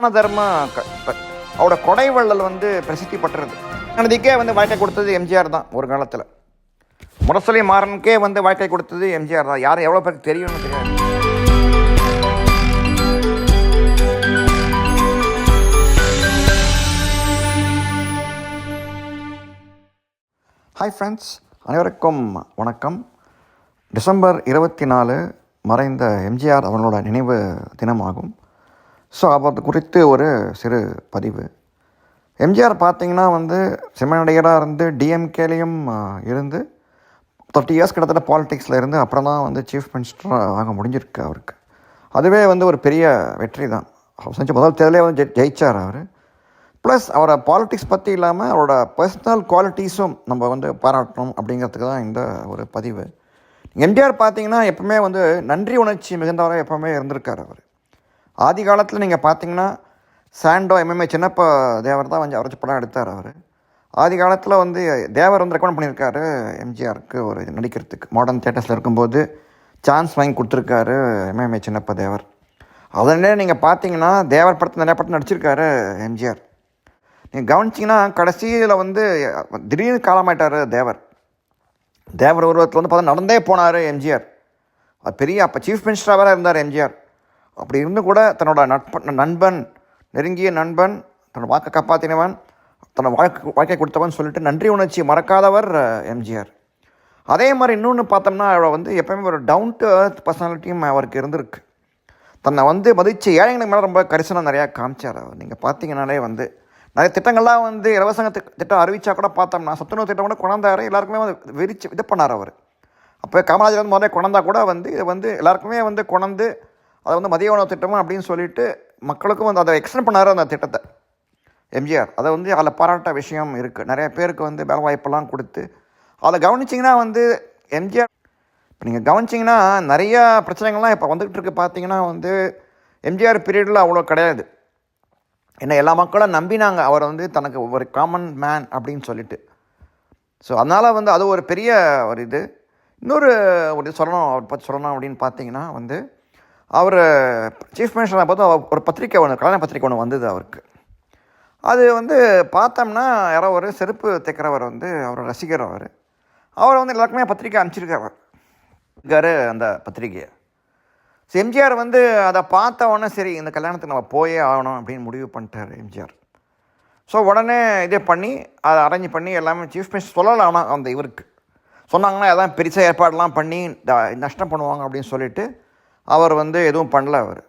தான தர்ம அவரோட கொடை வள்ளல் பிரசித்தி பட்டுறது. கருணாநிதிக்கே வாழ்க்கை கொடுத்தது எம்ஜிஆர் தான். ஒரு காலத்தில் முரசொலி மாறனுக்கே வாழ்க்கை கொடுத்தது எம்ஜிஆர் தான். யாரும் எவ்வளோ பேருக்கு தெரியும்னு தெரியாது. ஹாய் ஃப்ரெண்ட்ஸ், அனைவருக்கும் வணக்கம். டிசம்பர் 24 மறைந்த எம்ஜிஆர் அவர்களோட நினைவு தினமாகும். ஸோ அது குறித்து ஒரு சிறு பதிவு. எம்ஜிஆர் பார்த்திங்கன்னா சினிமா நடிகராக இருந்து டிஎம்கேலையும் இருந்து 30 இயர்ஸ் கிட்டத்தட்ட பாலிடிக்ஸில் இருந்து அப்புறம் தான் சீஃப் மினிஸ்டராக ஆக முடிஞ்சிருக்கு அவருக்கு. அதுவே ஒரு பெரிய வெற்றி தான். செஞ்ச முதல் தேர்தலே ஜெயிச்சார் அவர். ப்ளஸ் அவரை பாலிட்டிக்ஸ் பற்றி இல்லாமல் அவரோட பர்சனல் குவாலிட்டிஸும் நம்ம பாராட்டணும் அப்படிங்கிறதுக்கு தான் இந்த ஒரு பதிவு. எம்ஜிஆர் பார்த்திங்கன்னா எப்பவுமே நன்றி உணர்ச்சி மிகுந்தவராக எப்போவுமே இருந்திருக்கார் அவர். ஆதி காலத்தில் நீங்கள் பார்த்தீங்கன்னா சாண்டோ எம்எம்ஏ சின்னப்ப தேவர் தான் அவரச்சு படம் எடுத்தார் அவர். ஆதி காலத்தில் தேவர் ரெக்கமெண்ட் பண்ணியிருக்காரு எம்ஜிஆருக்கு ஒரு இது நடிக்கிறதுக்கு. மாடர்ன் தியேட்டர்ஸில் இருக்கும்போது சான்ஸ் வாங்கி கொடுத்துருக்காரு எம்எம்ஏ சின்னப்ப தேவர். அதனே நீங்கள் பார்த்தீங்கன்னா தேவர் படத்தில் நிறைய படத்தில் நடிச்சிருக்காரு எம்ஜிஆர். நீங்கள் கவனிச்சிங்கன்னா கடைசியில் திடீர்னு காலமாயிட்டார் தேவர். தேவர் உருவத்தில் பார்த்தா நடந்தே போனார் எம்ஜிஆர். அது பெரிய அப்போ சீஃப் மினிஸ்டராக வேறு இருந்தார் எம்ஜிஆர். அப்படி இருந்து கூட தன்னோட நண்பன், நெருங்கிய நண்பன், தன்னோட வாக்கை காப்பாற்றினவன், தன்னோட வாழ்க்கை கொடுத்தவன் சொல்லிட்டு நன்றி உணர்ச்சி மறக்காதவர் எம்ஜிஆர். அதே மாதிரி இன்னொன்று பார்த்தோம்னா அவரை எப்போயுமே ஒரு டவுன் டு எர்த் பர்சனாலிட்டியும் அவருக்கு இருந்திருக்கு. தன்னை மதித்து ஏழைங்களுக்கு மேலே ரொம்ப கரிசனம் நிறையா காமிச்சார் அவர். நீங்கள் பார்த்தீங்கன்னாலே நிறைய திட்டங்கள்லாம் இலவச திட்டம் அறிவிச்சா கூட பார்த்தோம்னா சத்துணவு திட்டம் கூட கொண்டாந்தார். எல்லாருக்குமே விரிச்சு இது பண்ணார் அவர். அப்போ காமராஜர் முதல்ல கொண்டாந்தா கூட இதை எல்லாருக்குமே கொண்டாந்து அதை மதிய உணவு திட்டமும் அப்படின்னு சொல்லிட்டு மக்களுக்கும் அதை எக்ஸ்டெண்ட் பண்ணார் அந்த திட்டத்தை எம்ஜிஆர். அதை அதில் பாராட்ட விஷயம் இருக்குது. நிறைய பேருக்கு வேலை வாய்ப்பெல்லாம் கொடுத்து அதை கவனிச்சிங்கன்னா எம்ஜிஆர் இப்போ நீங்கள் கவனிச்சிங்கன்னா நிறையா பிரச்சனைகள்லாம் இப்போ வந்துக்கிட்டு இருக்கு. பார்த்தீங்கன்னா எம்ஜிஆர் பீரியடில் அவ்வளோ கிடையாது. ஏன்னா எல்லா மக்களும் நம்பினாங்க அவர் தனக்கு ஒரு காமன் மேன் அப்படின்னு சொல்லிட்டு. ஸோ அதனால் அது ஒரு பெரிய ஒரு இது. இன்னொரு ஒரு சொல்லணும் அவர் பற்றி சொல்லணும் அப்படின்னு பார்த்தீங்கன்னா அவர் சீஃப் மினிஸ்டராக பார்த்து ஒரு பத்திரிக்கை கல்யாண பத்திரிக்கை ஒன்று வந்தது அவருக்கு. அது பார்த்தோம்னா யாரோ ஒரு செருப்பு தைக்கிறவர் அவரோட ரசிகர் அவர் எல்லாருக்குமே பத்திரிக்கை அனுப்பிச்சிருக்காரு அந்த பத்திரிக்கையை. ஸோ எம்ஜிஆர் அதை பார்த்த உடனே சரி இந்த கல்யாணத்துக்கு நம்ம போயே ஆகணும் அப்படின்னு முடிவு பண்ணிட்டார் எம்ஜிஆர். ஸோ உடனே இதே பண்ணி அதை அரேஞ்ச் பண்ணி எல்லாமே சீஃப் மினிஸ்டர் சொல்லலாம். ஆனால் இவருக்கு சொன்னாங்கன்னா எல்லாம் பெருசாக ஏற்பாடெல்லாம் பண்ணி நஷ்டம் பண்ணுவாங்க அப்படின்னு சொல்லிட்டு அவர் எதுவும் பண்ணல. அவர்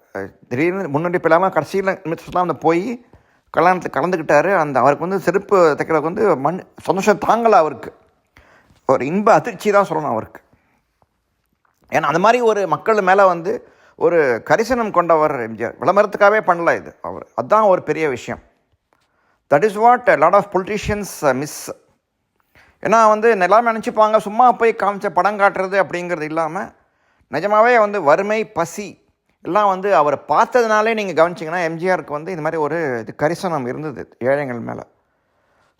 திடீர்னு முன்னெடுப்பு இல்லாமல் கடைசியில் மினிஸ்டர்லாம் போய் கல்யாணத்துக்கு கலந்துக்கிட்டார். அவருக்கு செருப்பு தைக்கிறதுக்கு சந்தோஷம் தாங்கலை அவருக்கு. ஒரு இன்ப அதிர்ச்சி தான் சொல்லணும் அவருக்கு. ஏன்னா அந்த மாதிரி ஒரு மக்கள் மேலே ஒரு கரிசனம் கொண்டவர் எம்ஜிஆர். விளம்பரத்துக்காகவே பண்ணல இது அவர். அதுதான் ஒரு பெரிய விஷயம். That is what lot of politicians miss. ஏன்னா எல்லாமே நினச்சிப்பாங்க சும்மா போய் காமிச்ச படம் காட்டுறது அப்படிங்கிறது இல்லாமல் நிஜமாகவே வறுமை, பசி எல்லாம் அவரை பார்த்ததுனாலே நீங்கள் கவனிச்சிங்கன்னா எம்ஜிஆருக்கு இந்த மாதிரி ஒரு இது கரிசனம் இருந்தது ஏழைகள் மேலே.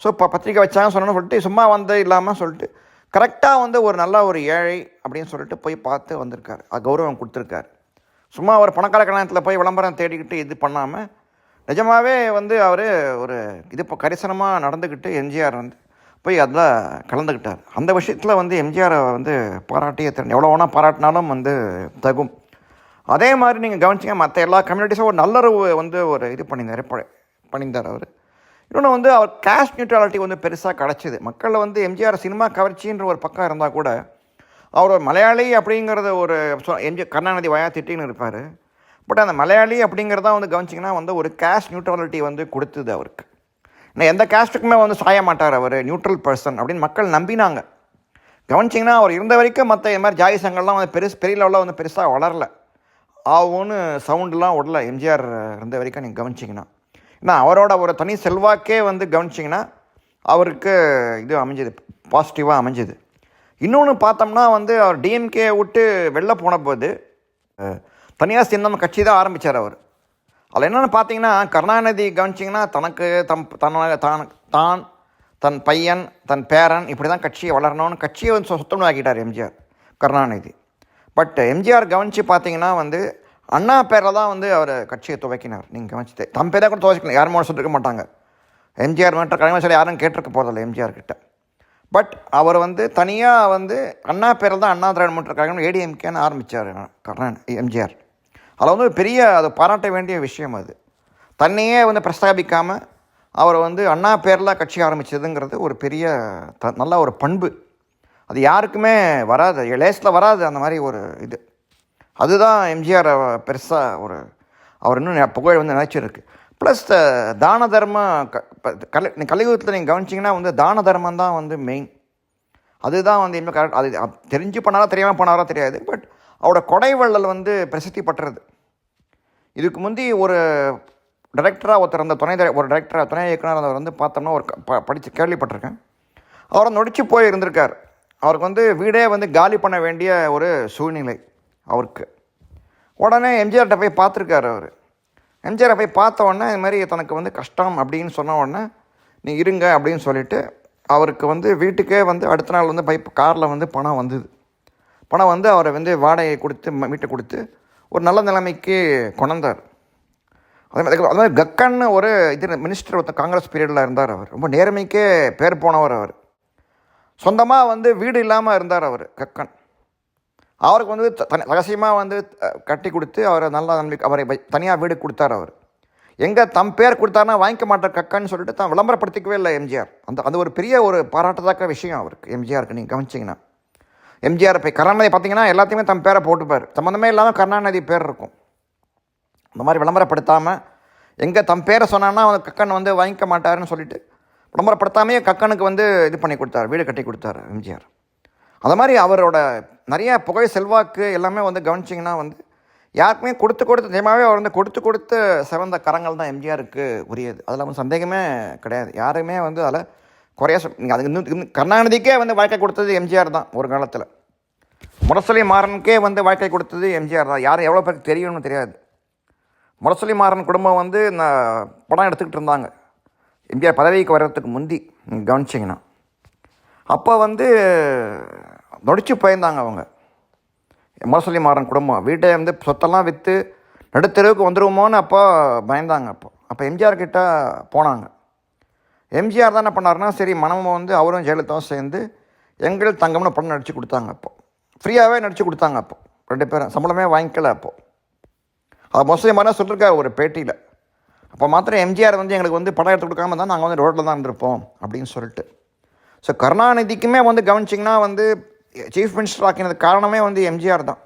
ஸோ இப்போ பத்திரிக்கை வச்சாங்க சொன்னோன்னு சொல்லிட்டு சும்மா இல்லாமல் சொல்லிட்டு கரெக்டாக ஒரு நல்ல ஒரு ஏழை அப்படின்னு சொல்லிட்டு போய் பார்த்து வந்திருக்காரு. கௌரவம் கொடுத்துருக்காரு. சும்மா ஒரு பணக்கார கல்யாணத்தில் போய் விளம்பரம் தேடிக்கிட்டு இது பண்ணாமல் நிஜமாகவே அவர் ஒரு இது இப்போ கரிசனமாக நடந்துக்கிட்டு எம்ஜிஆர் போய் அதில் கலந்துக்கிட்டார். அந்த விஷயத்தில் எம்ஜிஆரை பாராட்டிய திறன் எவ்வளோ வேணால் பாராட்டினாலும் தகும். அதே மாதிரி நீங்கள் கவனிச்சிங்க மற்ற எல்லா கம்யூனிட்டிஸும் ஒரு நல்லறவு ஒரு இது பண்ணியிருந்தார் அவர். இன்னொன்று அவர் கேஸ்ட் நியூட்ரலிட்டி பெருசாக கிடச்சிது. மக்களில் எம்ஜிஆர் சினிமா கவர்ச்சின்ற ஒரு பக்கம் இருந்தால் கூட அவர் ஒரு மலையாளி அப்படிங்கிறத ஒரு கருணாநிதி வாயா திட்டின்னு இருப்பார். பட் அந்த மலையாளி அப்படிங்கிறதான் கவனிச்சிங்கன்னா ஒரு கேஸ்ட் நியூட்ரலிட்டி கொடுத்தது அவருக்கு. ஏன்னா எந்த கேஸ்ட்டுக்குமே சாய மாட்டார் அவர், நியூட்ரல் பர்சன் அப்படின்னு மக்கள் நம்பினாங்க. கவனிச்சிங்கன்னா அவர் இருந்த வரைக்கும் மற்ற இது மாதிரி ஜாதி சங்கம்லாம் பெரிய லெவலில் பெருசாக வளரல. ஆகும்னு சவுண்டெலாம் விடல எம்ஜிஆர் இருந்த வரைக்கும் நீங்கள் கவனிச்சிங்கன்னா. ஏன்னா அவரோட ஒரு தனி செல்வாக்கே கவனிச்சிங்கன்னா அவருக்கு இது அமைஞ்சது, பாசிட்டிவாக அமைஞ்சது. இன்னொன்று பார்த்தோம்னா அவர் டிஎம்கே விட்டு வெளில போன போது தனியார் சின்னம் கட்சி தான் ஆரம்பித்தார் அவர். அதில் என்னென்னு பார்த்தீங்கன்னா கருணாநிதி கவனிச்சிங்கன்னா தனக்கு தன் பையன், தன் பேரன் இப்படி தான் கட்சியை வளரணும்னு கட்சியை சுத்தமாக ஆக்கிட்டார் எம்ஜிஆர் கருணாநிதி. பட் எம்ஜிஆர் கவனித்து பார்த்தீங்கன்னா அண்ணா பேரில் தான் வந்து அவர் கட்சியை துவக்கினார். நீங்கள் கவனிச்சு தம் பேரை கூட துவச்சிக்கலாம், யாரும் சொல்லிருக்க மாட்டாங்க. எம்ஜிஆர் மட்டும் கலைஞர் யாரும் கேட்டிருக்க போகிறதில்ல எம்ஜிஆர் கிட்ட. பட் அவர் வந்து தனியாக வந்து அண்ணா பேரில் தான் அண்ணா திராவிட முன்னேற்ற கழகம் ஏடிஎம்கேன்னு ஆரம்பித்தார் எம்ஜிஆர். அதில் வந்து பெரிய அது பாராட்ட வேண்டிய விஷயம். அது தன்னையே வந்து பிரஸ்தாபிக்காமல் அவர் வந்து அண்ணா பேரில் கட்சி ஆரம்பித்ததுங்கிறது ஒரு பெரிய நல்ல ஒரு பண்பு. அது யாருக்குமே வராது, லேஸில் வராது அந்த மாதிரி ஒரு இது. அதுதான் எம்ஜிஆர் பெருசாக ஒரு அவர் இன்னும் புகழ் வந்து நினைச்சிருக்கு. ப்ளஸ் தான தர்மம் கலியுகத்தில் நீங்கள் கவனிச்சிங்கன்னா வந்து தான தர்மம் தான் வந்து மெயின். அதுதான் வந்து இன்னும் கரெக்ட். அது தெரிஞ்சு பண்ணாரா தெரியாமல் பண்ணாரா தெரியாது. பட் அவரோட கொடைவள்ளல் வந்து பிரசித்தி பட்டுறது. இதுக்கு முந்தி ஒரு டைரக்டராக ஒருத்தர் அந்த ஒரு டைரக்டராக துணை இயக்குனர் அவர் வந்து பார்த்தோம்னா ஒரு படித்து கேள்விப்பட்டிருக்கேன். அவரை நொடிச்சு போய் இருந்திருக்கார். அவருக்கு வந்து வீடே வந்து காலி பண்ண வேண்டிய ஒரு சூழ்நிலை அவருக்கு. உடனே எம்ஜிஆர்கிட்ட போய் பார்த்துருக்காரு அவர். எம்ஜிஆரை போய் பார்த்த உடனே இது மாதிரி தனக்கு வந்து கஷ்டம் அப்படின்னு சொன்ன உடனே நீ இருங்க அப்படின்னு சொல்லிவிட்டு அவருக்கு வந்து வீட்டுக்கே வந்து அடுத்த நாள் வந்து காரில் வந்து பணம் வந்தது. பணம் வந்து அவரை வந்து வாடகை கொடுத்து வீட்டை கொடுத்து ஒரு நல்ல நிலைமைக்கு கொண்டாந்தார். அதே மாதிரி கக்கன்னு ஒரு மினிஸ்டர் ஒருத்தர் காங்கிரஸ் பீரியடில் இருந்தார். அவர் ரொம்ப நேர்மைக்கே பேர் போனவர். அவர் சொந்தமாக வந்து வீடு இல்லாமல் இருந்தார் அவர் கக்கன். அவருக்கு வந்து ரகசியமாக வந்து கட்டி கொடுத்து அவரை நல்லா அவரை தனியாக வீடு கொடுத்தார். அவர் எங்கே தம் பேர் கொடுத்தாருன்னா வாங்கிக்க மாட்டார் கக்கன்னு சொல்லிட்டு தான் விளம்பரப்படுத்திக்கவே இல்லை எம்ஜிஆர். அது ஒரு பெரிய ஒரு பாராட்டத்தக்க விஷயம் அவருக்கு, எம்ஜிஆருக்கு. நீங்கள் கவனிச்சிங்கன்னா எம்ஜிஆர் போய் கருணாநிதி பார்த்தீங்கன்னா எல்லாத்தையுமே தம் பேரை போட்டுப்பார். சம்மந்தமே இல்லாமல் கருணாநிதி பேர் இருக்கும். அந்த மாதிரி விளம்பரப்படுத்தாமல் எங்கே தம் பேரை சொன்னான்னா வந்து கக்கன் வந்து வாங்கிக்க மாட்டாருன்னு சொல்லிட்டு விளம்பரப்படுத்தாமையே கக்கனுக்கு வந்து இது பண்ணி கொடுத்தார், வீடு கட்டி கொடுத்தார் எம்ஜிஆர். அந்த மாதிரி அவரோட நிறையா புகழ் செல்வாக்கு எல்லாமே வந்து கவனிச்சிங்கன்னா வந்து யாருக்குமே கொடுத்து நிஜமாகவே அவர் வந்து கொடுத்து சிறந்த கரங்கள் தான் எம்ஜிஆருக்கு உரியது. அதில் வந்து சந்தேகமே கிடையாது. யாருமே வந்து அதில் குறைய நீங்கள் அதுக்கு இன்னும் கருணாநிதிக்கே வந்து வாழ்க்கை கொடுத்தது எம்ஜிஆர் தான். ஒரு காலத்தில் முரசொலி மாறனுக்கே வந்து வாழ்க்கை கொடுத்தது எம்ஜிஆர் தான். யாரும் எவ்வளோ பேருக்கு தெரியும்னு தெரியாது. முரசொலி மாறன் குடும்பம் வந்து படம் எடுத்துக்கிட்டு இருந்தாங்க எம்ஜிஆர் பதவிக்கு வர்றதுக்கு முந்தி. கவனிச்சிங்கன்னா அப்போ வந்து நொடிச்சு போயிருந்தாங்க அவங்க. முரசொலி மாறன் குடும்பம் வீட்டை வந்து சொத்தெல்லாம் விற்று நடுத்தெருவுக்கு வந்துடுவோமோன்னு அப்போ பயந்தாங்க. அப்போ எம்ஜிஆர் கிட்ட போனாங்க. எம்ஜிஆர் தான் என்ன பண்ணாருன்னா, சரி மனமும் வந்து அவரும் ஜெயலலிதாவும் சேர்ந்து எங்கள் தங்கம்னு படம் நடித்து கொடுத்தாங்க. அப்போ ஃப்ரீயாகவே நடித்து கொடுத்தாங்க. அப்போ 2 பேரும் சம்பளமே வாங்கிக்கல. அப்போது அது முரசொலி மாறன் சொல்லியிருக்காரு ஒரு பேட்டியில். அப்போ மாத்திரம் எம்ஜிஆர் வந்து எங்களுக்கு வந்து படம் எடுத்து கொடுக்காம தான் நாங்கள் வந்து ரோட்டில் தான் இருந்திருப்போம் அப்படின்னு சொல்லிட்டு. ஸோ கருணாநிதிக்குமே வந்து கவனிச்சிங்கன்னா வந்து சீஃப் மினிஸ்டர் ஆக்கினதுக்கு காரணமே வந்து எம்ஜிஆர் தான்.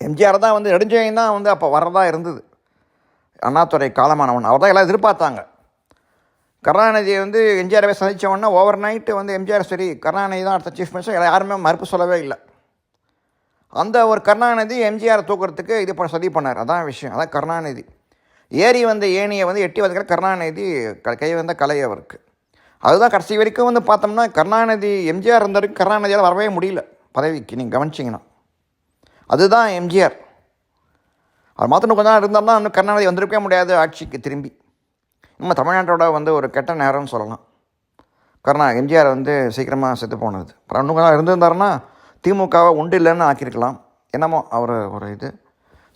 எம்ஜிஆர் தான் வந்து நெடுஞ்செழியன் தான் வந்து அப்போ வரதா இருந்தது. அண்ணாதுரை காலமானவன் அவர் தான் எல்லாம் எதிர்பார்த்தாங்க. கருணாநிதியை வந்து எம்ஜிஆரை சந்தித்தவொடனே ஓவர் நைட்டு வந்து எம்ஜிஆர் சரி கருணாநிதி தான் அடுத்த சீஃப் மினிஸ்டர் யாருமே மறுப்பு சொல்லவே இல்லை. அந்த ஒரு கருணாநிதி எம்ஜிஆர் தூக்குறதுக்கு சதி பண்ணார். அதான் விஷயம். அதான் கருணாநிதி ஏறி வந்த ஏணியை வந்து எட்டி வதக்கிற கருணாநிதி கை வந்த கலை அவருக்கு. அதுதான் கடைசி வரைக்கும் வந்து பார்த்தோம்னா கருணாநிதி எம்ஜிஆர் இருந்த வரைக்கும் கருணாநிதியால் வரவே முடியல பதவிக்கு. நீங்கள் கவனிச்சிங்கன்னா அதுதான் எம்ஜிஆர். அது மாத்திரம் கொஞ்ச நாள் இருந்தால் தான் இன்னும் கருணாநிதி வந்திருக்கவே முடியாது ஆட்சிக்கு திரும்பி. நம்ம தமிழ்நாட்டோட வந்து ஒரு கெட்ட நேரம்னு சொல்லலாம். எம்ஜிஆர் வந்து சீக்கிரமாக செத்து போனது. அப்புறம் இன்னும் கொஞ்சம் இருந்திருந்தாருன்னா திமுகவை உண்டு இல்லைன்னு ஆக்கியிருக்கலாம். என்னமோ அவர் ஒரு இது.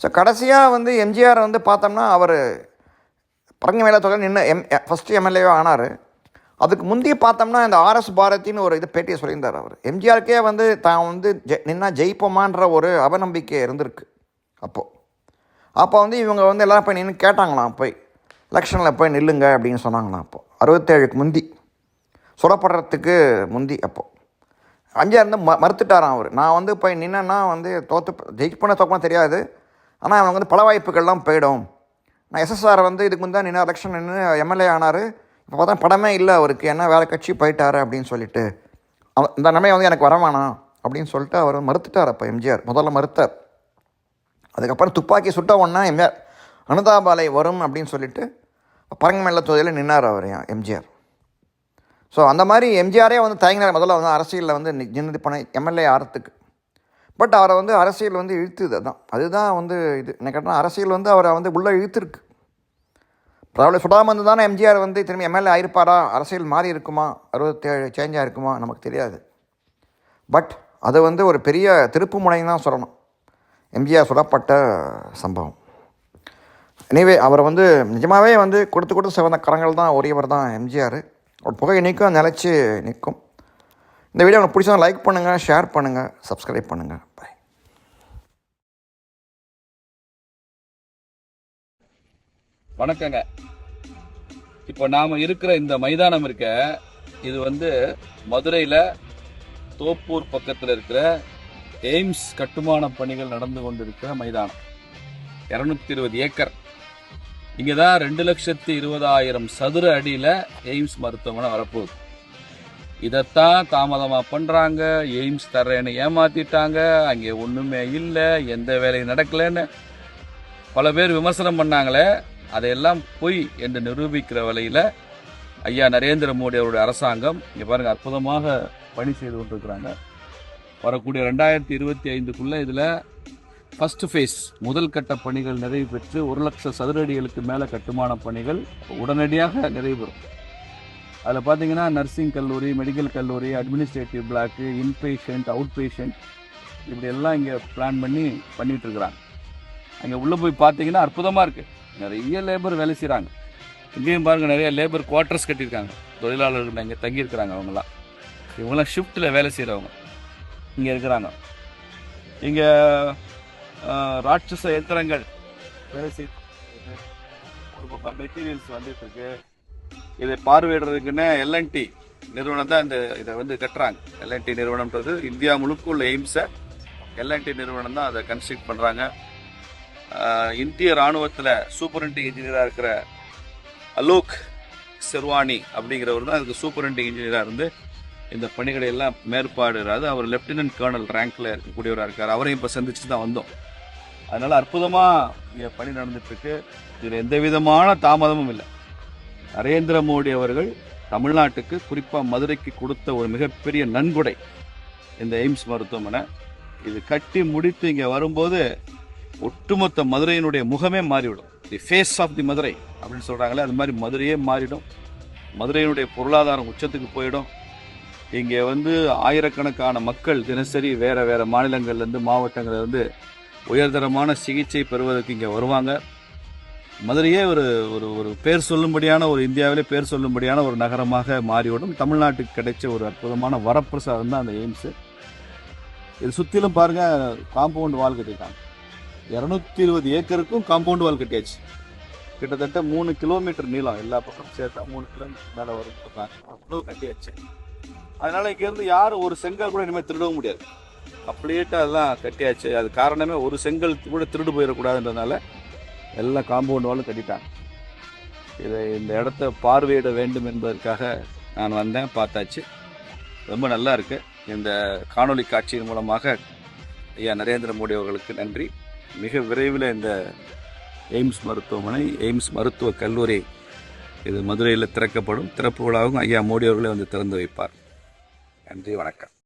ஸோ கடைசியாக வந்து எம்ஜிஆர் வந்து பார்த்தோம்னா அவர் பரங்கி மேலே தொகை ஃபஸ்ட்டு எம்எல்ஏவோ ஆனார். அதுக்கு முந்தைய பார்த்தோம்னா இந்த ஆர்எஸ் பாரதின்னு ஒரு பேட்டியை சொல்லியிருந்தார் அவர். எம்ஜிஆருக்கே வந்து தான் வந்து நின்னா ஜெயிப்போமான்ற ஒரு அவநம்பிக்கை இருந்திருக்கு அப்போ வந்து இவங்க வந்து எல்லோரும் போய் நின்று கேட்டாங்களாம், போய் எலெக்ஷனில் போய் நில்லுங்க அப்படின்னு சொன்னாங்களாம். அப்போது 67க்கு முந்தி சுடப்படுறதுக்கு முந்தி. அப்போது எம்ஜிஆர் வந்து மறுத்துட்டாராம் அவர். நான் வந்து போய் நின்னா வந்து தோக்கணும் தெரியாது, ஆனால் அவங்க வந்து பல வாய்ப்புகள்லாம் போயிடும். நான் எஸ்எஸ்ஆர் வந்து இதுக்கு முந்தான் நின்று எலெக்ஷன் நின்று எம்எல்ஏ ஆனார். இப்போ பார்த்தா படமே இல்லை அவருக்கு, என்ன வேறு கட்சி போயிட்டார் அப்படின்னு சொல்லிட்டு இந்த நிலைமை வந்து எனக்கு வரவேணாம் அப்படின்னு சொல்லிட்டு அவர் மறுத்துட்டார். அப்போ எம்ஜிஆர் முதல்ல மறுத்தார். அதுக்கப்புறம் துப்பாக்கி சுட்ட ஒன்றா எம்ஜிஆர் அனுதாபாலை வரும் அப்படின்னு சொல்லிட்டு பரங்கி மேல தொகுதியில் நின்னார் அவர் எம்ஜிஆர். ஸோ அந்த மாதிரி எம்ஜிஆரே வந்து தயங்கினார் முதல்ல வந்து அரசியலில் வந்து நின்று பண்ண எம்எல்ஏ ஆகிறதுக்கு. பட் அவரை வந்து அரசியல் வந்து இழுத்துது. அதுதான் வந்து இது என்ன கேட்டால் அரசியல் வந்து அவரை வந்து உள்ளே இழுத்துருக்கு. அவ்வளோ சுடாமல் வந்து தானே எம்ஜிஆர் வந்து திரும்பி எம்எல்ஏ ஆயிருப்பாரா, அரசியல் மாறி இருக்குமா, 67 சேஞ்சாக இருக்குமா நமக்கு தெரியாது. பட் அது வந்து ஒரு பெரிய திருப்பு முனைன்னு தான் சொல்லணும். எம்ஜிஆர் சுடப்பட்ட சம்பவம். எனிவே அவரை வந்து நிஜமாகவே வந்து கொடுத்து சிவந்த கரங்கள் தான் உரியவர் தான் எம்ஜிஆர். ஒரு புகை நிற்கும், நிலச்சி நிற்கும். இந்த வீடியோ உங்களுக்கு பிடிச்சா லைக் பண்ணுங்கள், ஷேர் பண்ணுங்கள், சப்ஸ்கிரைப் பண்ணுங்கள். பாய். வணக்கங்க. இப்போ நாம் இருக்கிற இந்த மைதானம் இருக்க, இது வந்து மதுரையில் தோப்பூர் பக்கத்தில் இருக்கிற எய்ம்ஸ் கட்டுமான பணிகள் நடந்து கொண்டிருக்கிற மைதானம். 220 ஏக்கர். இங்கே தான் 2,20,000 சதுர அடியில் எய்ம்ஸ் மருத்துவமனை வரப்போகுது. இதைத்தான் தாமதமாக பண்ணுறாங்க. எய்ம்ஸ் தர்றேன்னு ஏமாற்றிட்டாங்க. அங்கே ஒன்றுமே இல்லை, எந்த வேலையும் நடக்கலைன்னு பல பேர் விமர்சனம் பண்ணாங்களே, அதையெல்லாம் பொய் என்று நிரூபிக்கிற வகையில் ஐயா நரேந்திர மோடி அவருடைய அரசாங்கம் இங்கே பாருங்கள் அற்புதமாக பணி செய்து கொண்டிருக்கிறாங்க. வரக்கூடிய 2025க்குள்ளே இதில் ஃபஸ்ட்டு ஃபேஸ் முதல் கட்ட பணிகள் நிறைவு பெற்று 1,00,000 சதுர அடிகளுக்கு மேலே கட்டுமான பணிகள் உடனடியாக நிறைவு பெறும். அதில் பார்த்தீங்கன்னா நர்சிங் கல்லூரி, மெடிக்கல் கல்லூரி, administrative block, inpatient, out patient, இப்படி எல்லாம் இங்கே பிளான் பண்ணிகிட்டு இருக்கிறாங்க. அங்கே உள்ளே போய் பார்த்தீங்கன்னா அற்புதமாக இருக்குது. நிறைய லேபர் வேலை செய்கிறாங்க. இங்கேயும் பாருங்கள், நிறைய லேபர் குவார்ட்டர்ஸ் கட்டியிருக்காங்க. தொழிலாளர்கள் இங்கே தங்கியிருக்கிறாங்க. இவங்களாம் ஷிஃப்ட்டில் வேலை செய்கிறவங்க இங்கே இருக்கிறாங்க. இங்கே ராட்சச எந்திரங்கள் வேலை செய்ய ஒரு பக்கம் மெட்டீரியல்ஸ் வந்துட்டு இருக்கு. இதை பார்வையிடுறதுக்குன்னு எல்என்டி நிறுவனம் தான் இதை வந்து கட்டுறாங்க. எல்என்டி நிறுவனம்ன்றது இந்தியா முழுக்க உள்ள எய்ம்ஸை எல்என்டி நிறுவனம் தான் அதை கன்ஸ்ட்ரக்ட் பண்ணுறாங்க. இந்திய இராணுவத்தில் சூப்பரண்டிங் இன்ஜினியராக இருக்கிற அலோக் செர்வானி அப்படிங்கிறவர் தான் அதுக்கு சூப்பரண்டிங் இன்ஜினியராக இருந்து இந்த பணிகளை எல்லாம் மேற்பாடுறாரு. அவர் லெப்டினன்ட் கர்னல் ரேங்கில் இருக்கக்கூடியவராக இருக்கார். அவரையும் இப்போ சந்திச்சு தான் வந்தோம். அதனால் அற்புதமாக இங்கே பணி நடந்துட்டுருக்கு. இதில் எந்த விதமான தாமதமும் இல்லை. நரேந்திர மோடி அவர்கள் தமிழ்நாட்டுக்கு, குறிப்பாக மதுரைக்கு கொடுத்த ஒரு மிகப்பெரிய நன்கொடை இந்த எய்ம்ஸ் மருத்துவமனை. இது கட்டி முடித்து இங்கே வரும்போது ஒட்டுமொத்த மதுரையினுடைய முகமே மாறிவிடும். The face of the Madurai அப்படின்னு சொல்கிறாங்களே, அது மாதிரி மதுரையே மாறிடும். மதுரையினுடைய பொருளாதாரம் உச்சத்துக்கு போயிடும். இங்கே வந்து ஆயிரக்கணக்கான மக்கள் தினசரி வேறு மாநிலங்கள்லேருந்து, மாவட்டங்கள்லேருந்து உயர்தரமான சிகிச்சை பெறுவதற்கு இங்கே வருவாங்க. மதுரையே ஒரு ஒரு பேர் சொல்லும்படியான, ஒரு இந்தியாவிலே பேர் சொல்லும்படியான ஒரு நகரமாக மாறிவிடும். தமிழ்நாட்டுக்கு கிடைச்ச ஒரு அற்புதமான வரப்பிரசாதம் தான் அந்த எய்ம்ஸு. இது சுற்றிலும் பாருங்கள், காம்பவுண்ட் வால் கட்டியிருக்காங்க. 220 ஏக்கருக்கும் காம்பவுண்ட் வால் கட்டியாச்சு. கிட்டத்தட்ட 3 கிலோமீட்டர் நீளம், எல்லா பக்கம் சேர்த்தா 3 கிலோமீட்டர் மேலே வரும் சொல்கிறாங்க. அவ்வளோ கட்டியாச்சு. அதனால் இங்கேருந்து யாரும் ஒரு செங்கல் கூட இனிமேல் திருடவும் முடியாது. கம்ப்ளீட்டாக அதெல்லாம் கட்டியாச்சு. அது காரணமே ஒரு செங்கல் கூட திருடு போயிடக்கூடாதுன்றதுனால எல்லாம் காம்பவுண்ட் வாலும் கட்டிட்டாங்க. இந்த இடத்த பார்வையிட வேண்டும் என்பதற்காக நான் வந்தேன், பார்த்தாச்சு. ரொம்ப நல்லா இருக்குது. இந்த காணொளி காட்சியின் மூலமாக ஐயா நரேந்திர மோடி அவர்களுக்கு நன்றி. மிக விரைவில் இந்த எய்ம்ஸ் மருத்துவமனை, எய்ம்ஸ் மருத்துவக் கல்லூரி இது மதுரையில் திறக்கப்படும். திறப்பு விழாவும் ஐயா மோடி அவர்களே வந்து திறந்து வைப்பார். நன்றி, வணக்கம்.